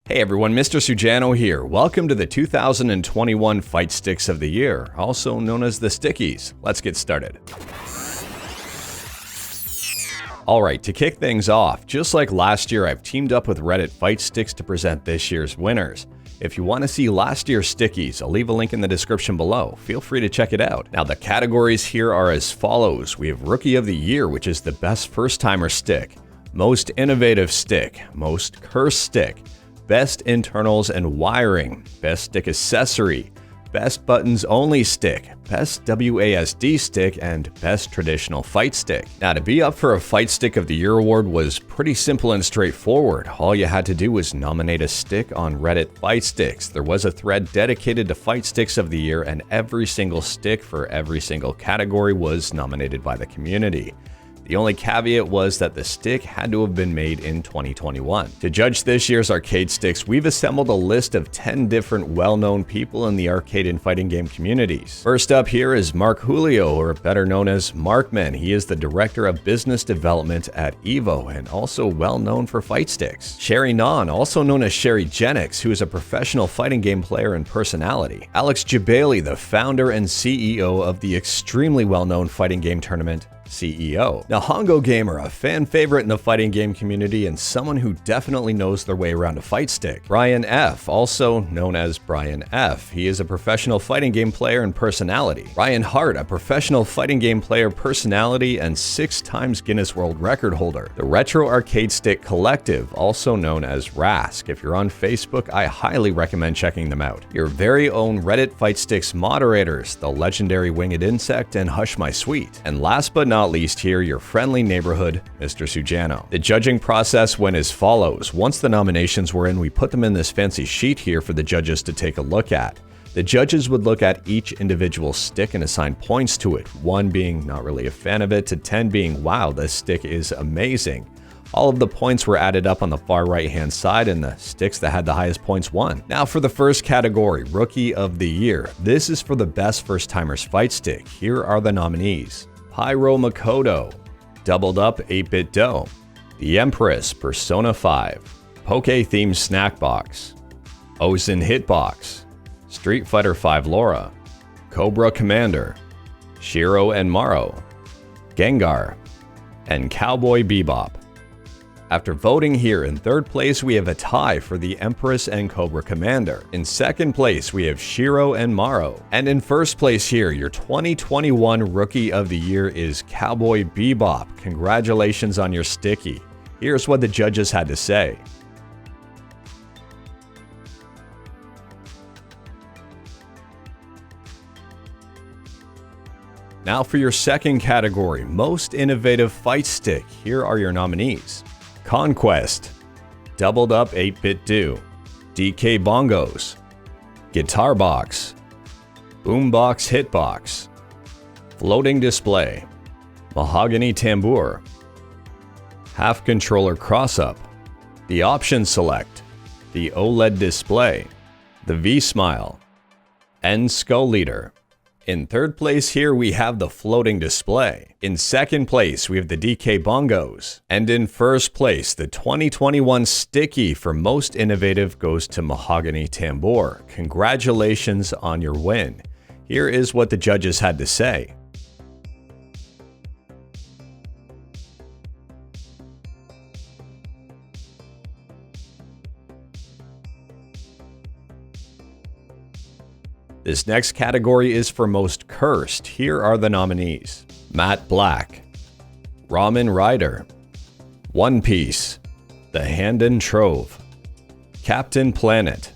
Hey everyone, Mr. Sujano here. Welcome to the 2021 Fightsticks of the Year, also known as the Stickies. Let's get started. Alright, to kick things off, just like last year, I've teamed up with Reddit Fightsticks to present this year's winners. If you want to see last year's Stickies, I'll leave a link in the description below. Feel free to check it out. Now, the categories here are as follows. We have Rookie of the Year, which is the best first-timer stick, Most Innovative Stick, Most Cursed Stick, Best Internals and Wiring, Best Stick Accessory, Best Buttons Only Stick, Best WASD Stick, and Best Traditional Fight Stick. Now, to be up for a Fight Stick of the Year award was pretty simple and straightforward. All you had to do was nominate a stick on Reddit Fightsticks. There was a thread dedicated to Fight Sticks of the Year, and every single stick for every single category was nominated by the community. The only caveat was that the stick had to have been made in 2021. To judge this year's arcade sticks, we've assembled a list of 10 different well-known people in the arcade and fighting game communities. First up here is Mark Julio, or better known as MarkMan. He is the Director of Business Development at EVO and also well known for Fightsticks. Nhan, also known as Sherryjenix, who is a professional fighting game player and personality. Jebailey, the founder and CEO of the extremely well-known fighting game tournament CEO. NihongoGamer, a fan favorite in the fighting game community and someone who definitely knows their way around a fight stick. Brian F., also known as Brian F. He is a professional fighting game player and personality. Ryan Hart, a professional fighting game player, personality, and 6 times Guinness World Record holder. The Retro Arcade Stick Collective, also known as RASC. If you're on Facebook, I highly recommend checking them out. Your very own Reddit Fightsticks moderators, the legendary Winged Insect and Hush My Sweet. And last but not least here, your friendly neighborhood, Mr. Sujano. The judging process went as follows. Once the nominations were in, we put them in this fancy sheet here for the judges to take a look at. The judges would look at each individual stick and assign points to it, 1 being not really a fan of it, to 10 being wow, this stick is amazing. All of the points were added up on the far right hand side, and the sticks that had the highest points won. Now for the first category, Rookie of the Year. This is for the best first-timers fight stick. Here are the nominees. Pyro Makoto, Doubled Up 8-Bit Dough, The Empress Persona 5, Poke-themed Snack Box, Ozen Hitbox, Street Fighter V Laura, Cobra Commander, Shiro and Maro, Gengar, and Cowboy Bebop. After voting here, in third place we have a tie for the Empress and Cobra Commander. In second place we have Shiro and Maro. And in first place here, your 2021 Rookie of the Year is Cowboy Bebop. Congratulations on your sticky. Here's what the judges had to say. Now for your second category, Most Innovative Fight Stick. Here are your nominees. Conquest, Doubled Up 8-Bit Do, DK Bongos, Guitar Box, Boombox Hitbox, Floating Display, Mahogany Tambour, Half Controller Cross-Up, the Option Select, the OLED Display, the V-Smile, and Skull Leader. In third place here, we have the Floating Display. In second place, we have the DK Bongos. And in first place, the 2021 Sticky for Most Innovative goes to Mahogany Tambour. Congratulations on your win. Here is what the judges had to say. This next category is for Most Cursed. Here are the nominees. Matte Black, Ramen Rider, One Piece, The Handen Trove, Captain Planet,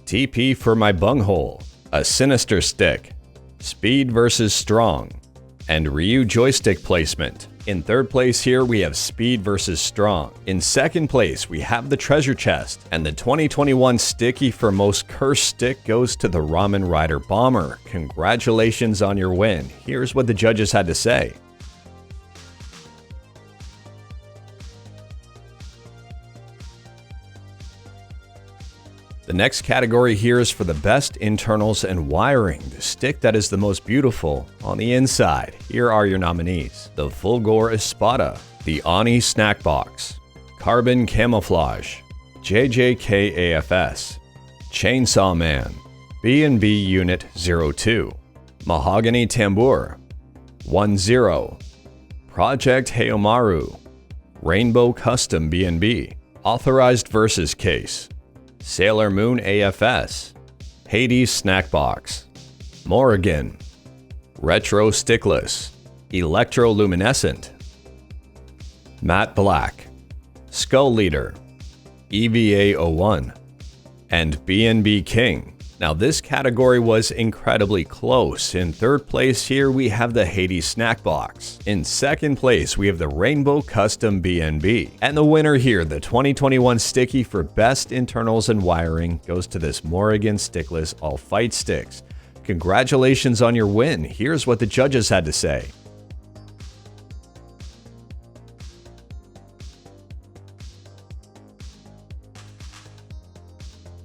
TP for My Bunghole, A Sinister Stick, Speed vs. Strong, and Ryu Joystick Placement. In third place here, we have Speed vs. Strong. In second place, we have the Treasure Chest. And the 2021 Sticky for Most Cursed Stick goes to the Ramen Rider Bomber. Congratulations on your win. Here's what the judges had to say. The next category here is for the best internals and wiring, the stick that is the most beautiful on the inside. Here are your nominees. The Fulgor Espada, the Ani Snack Box, Carbon Camouflage, JJK AFS, Chainsaw Man, B&B Unit 02, Mahogany Tambour, 10, Project Heyomaru, Rainbow Custom B&B, Authorized Versus Case, Sailor Moon AFS, Hades Snackbox, Morrigan, Retro Stickless, Electroluminescent, Matte Black, Skull Leader, EVA01, and B&B King. Now this category was incredibly close. In third place here we have the Hades Snack Box. In second place we have the Rainbow Custom B&B. And the winner here, the 2021 Sticky for Best Internals and Wiring, goes to this Morrigan Stickless All Fightsticks. Congratulations on your win. Here's what the judges had to say.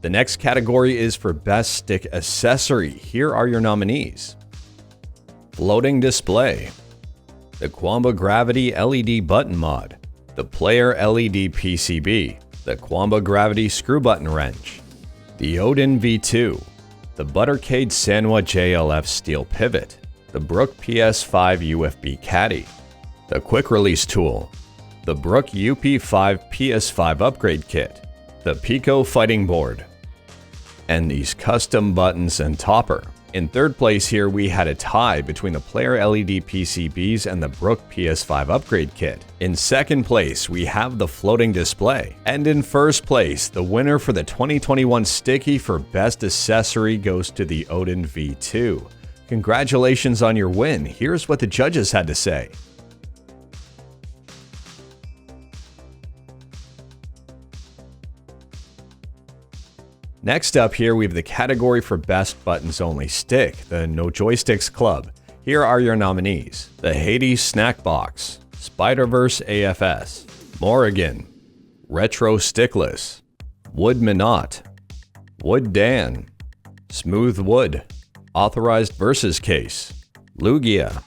The next category is for Best Stick Accessory. Here are your nominees. Floating Display, the Quamba Gravity LED Button Mod, the Player LED PCB, the Quamba Gravity Screw Button Wrench, the Odin V2, the Buttercade Sanwa JLF Steel Pivot, the Brook PS5 UFB Caddy, the Quick Release Tool, the Brook UP5 PS5 Upgrade Kit, the Pico Fighting Board, and these custom buttons and topper. In third place here we had a tie between the Player LED PCBs and the Brook PS5 Upgrade Kit. In second place we have the Floating Display. And in first place, the winner for the 2021 Sticky for Best Accessory goes to the Odin V2. Congratulations on your win. Here's what the judges had to say. Next up here, we have the category for Best Buttons Only Stick, the No Joysticks Club. Here are your nominees. The Hades Snack Box, Spider-Verse AFS, Morrigan, Retro Stickless, Wood Minot, Wood Dan, Smooth Wood, Authorized Versus Case, Lugia,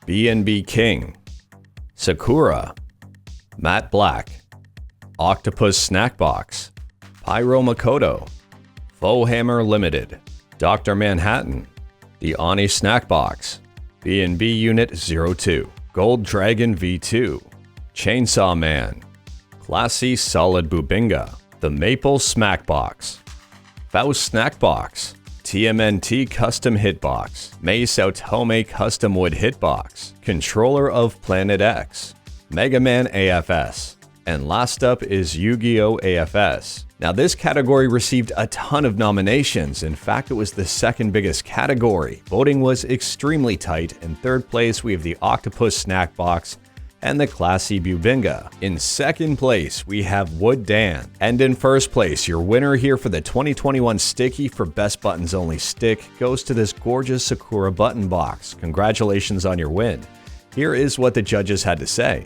B&B King, Sakura, Matte Black, Octopus Snack Box, Pyro Makoto, Faux Hammer Limited, Dr. Manhattan, the Ani Snack Box, B&B Unit 02, Gold Dragon V2, Chainsaw Man, Classy Solid Bubinga, the Maple Smack Box, Faust Snack Box, TMNT Custom Hitbox, Mace Autome Custom Wood Hitbox, Controller of Planet X, Mega Man AFS, and last up is Yu-Gi-Oh! AFS. Now this category received a ton of nominations. In fact, it was the second biggest category. Voting was extremely tight. In third place, we have the Octopus Snack Box and the Classy Bubinga. In second place, we have Wood Dan. And in first place, your winner here for the 2021 Sticky for Best Buttons Only Stick goes to this gorgeous Sakura button box. Congratulations on your win. Here is what the judges had to say.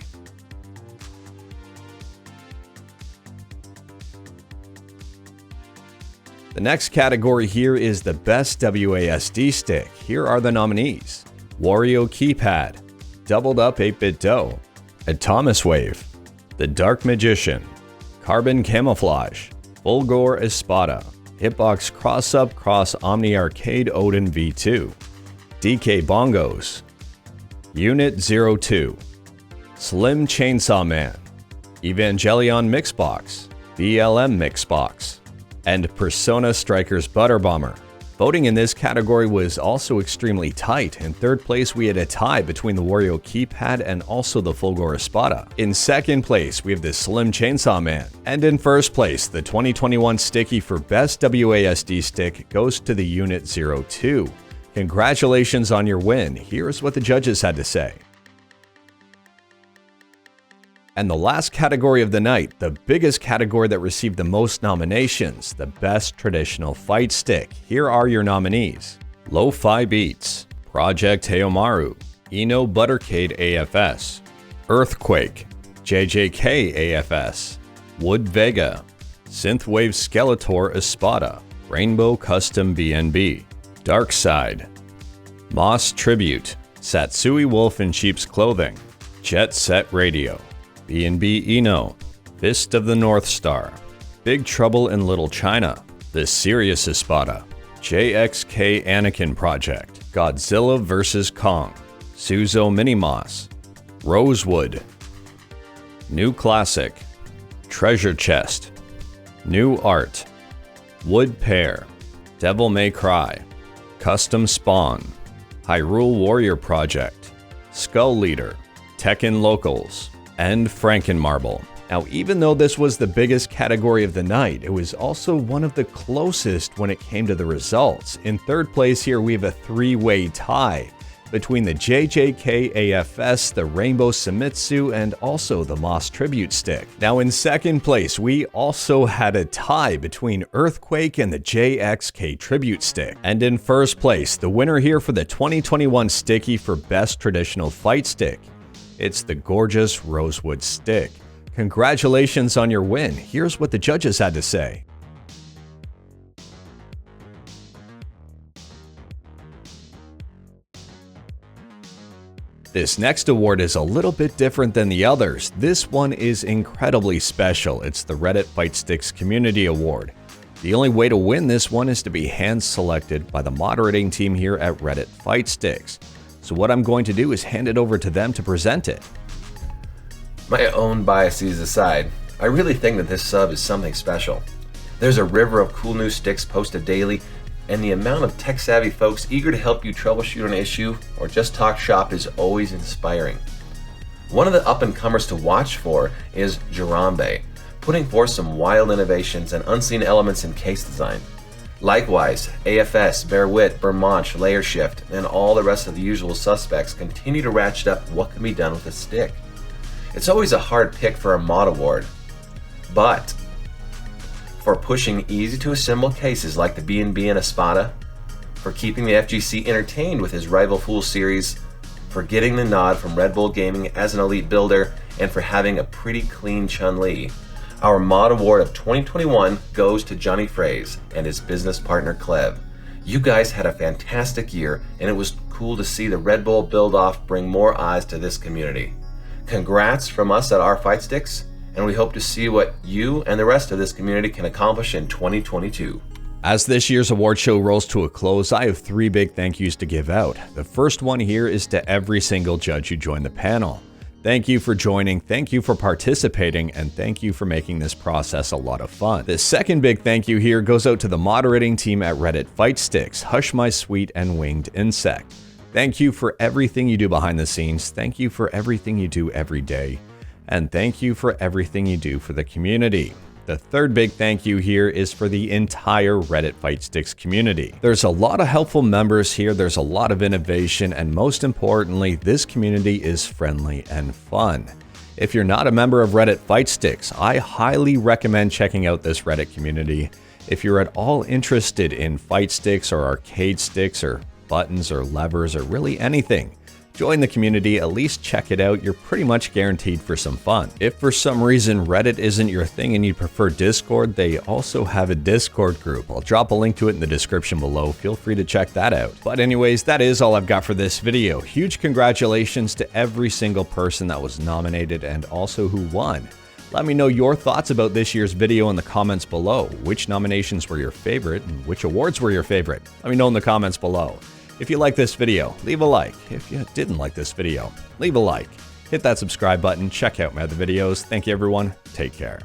The next category here is the Best WASD Stick. Here are the nominees. Wario Keypad, Doubled Up 8-Bit Dough, Atomis Wave, The Dark Magician, Carbon Camouflage, Fulgor Espada, Hitbox Cross-Up Cross Omni Arcade Odin V2, DK Bongos, Unit 02, Slim Chainsaw Man, Evangelion Mixbox, BLM Mixbox, and Persona Strikers Butter Bomber. Voting in this category was also extremely tight. In third place, we had a tie between the Wario Keypad and also the Fulgor Espada. In second place, we have the Slim Chainsaw Man. And in first place, the 2021 Sticky for Best WASD Stick goes to the Unit 02. Congratulations on your win. Here's what the judges had to say. And the last category of the night, the biggest category that received the most nominations, the Best Traditional Fight Stick. Here are your nominees. Lo-Fi Beats, Project Heyomaru, Eno Buttercade AFS, Earthquake, JJK AFS, Wood Vega, Synthwave Skeletor Espada, Rainbow Custom B&B, Dark Side, Moss Tribute, Satsui Wolf in Sheep's Clothing, Jet Set Radio, B&B Eno, Fist of the North Star, Big Trouble in Little China, The Serious Espada, JXK Anakin Project, Godzilla vs. Kong, Suzo Minimas, Rosewood, New Classic, Treasure Chest, New Art, Wood Pair, Devil May Cry, Custom Spawn, Hyrule Warrior Project, Skull Leader, Tekken Locals, and Frankenmarble. Now, even though this was the biggest category of the night, it was also one of the closest when it came to the results. In third place here, we have a three-way tie between the JJK AFS, the Rainbow Samitsu, and also the Moss Tribute Stick. Now, in second place, we also had a tie between Earthquake and the JXK Tribute Stick. And in first place, the winner here for the 2021 Sticky for Best Traditional Fight Stick, it's the gorgeous Rosewood Stick. Congratulations on your win. Here's what the judges had to say. This next award is a little bit different than the others. This one is incredibly special. It's the Reddit Fightsticks Community Award. The only way to win this one is to be hand-selected by the moderating team here at Reddit Fightsticks. So what I'm going to do is hand it over to them to present it. My own biases aside, I really think that this sub is something special. There's a river of cool new sticks posted daily, and the amount of tech-savvy folks eager to help you troubleshoot an issue or just talk shop is always inspiring. One of the up-and-comers to watch for is Jebailey, putting forth some wild innovations and unseen elements in case design. Likewise, AFS, Bearwit, Vermont, Layer Shift, and all the rest of the usual suspects continue to ratchet up what can be done with a stick. It's always a hard pick for a mod award, but for pushing easy-to-assemble cases like the B&B and Espada, for keeping the FGC entertained with his Rival Fool series, for getting the nod from Red Bull Gaming as an elite builder, and for having a pretty clean Chun-Li, our mod award of 2021 goes to Johnny Fraze and his business partner Clev. You guys had a fantastic year, and it was cool to see the Red Bull build-off bring more eyes to this community. Congrats from us at our Fightsticks, and we hope to see what you and the rest of this community can accomplish in 2022. As this year's award show rolls to a close, I have three big thank yous to give out. The first one here is to every single judge who joined the panel. Thank you for joining, thank you for participating, and thank you for making this process a lot of fun. The second big thank you here goes out to the moderating team at Reddit Fightsticks, Hush My Sweet and Winged Insect. Thank you for everything you do behind the scenes, thank you for everything you do every day, and thank you for everything you do for the community. The third big thank you here is for the entire Reddit Fightsticks community. There's a lot of helpful members here, there's a lot of innovation, and most importantly, this community is friendly and fun. If you're not a member of Reddit Fightsticks, I highly recommend checking out this Reddit community. If you're at all interested in fight sticks or arcade sticks or buttons or levers or really anything, join the community, at least check it out. You're pretty much guaranteed for some fun. If for some reason Reddit isn't your thing and you prefer Discord, they also have a Discord group. I'll drop a link to it in the description below. Feel free to check that out. But anyways, that is all I've got for this video. Huge congratulations to every single person that was nominated and also who won. Let me know your thoughts about this year's video in the comments below. Which nominations were your favorite and which awards were your favorite? Let me know in the comments below. If you like this video, leave a like. If you didn't like this video, leave a like. Hit that subscribe button, check out my other videos. Thank you everyone, take care.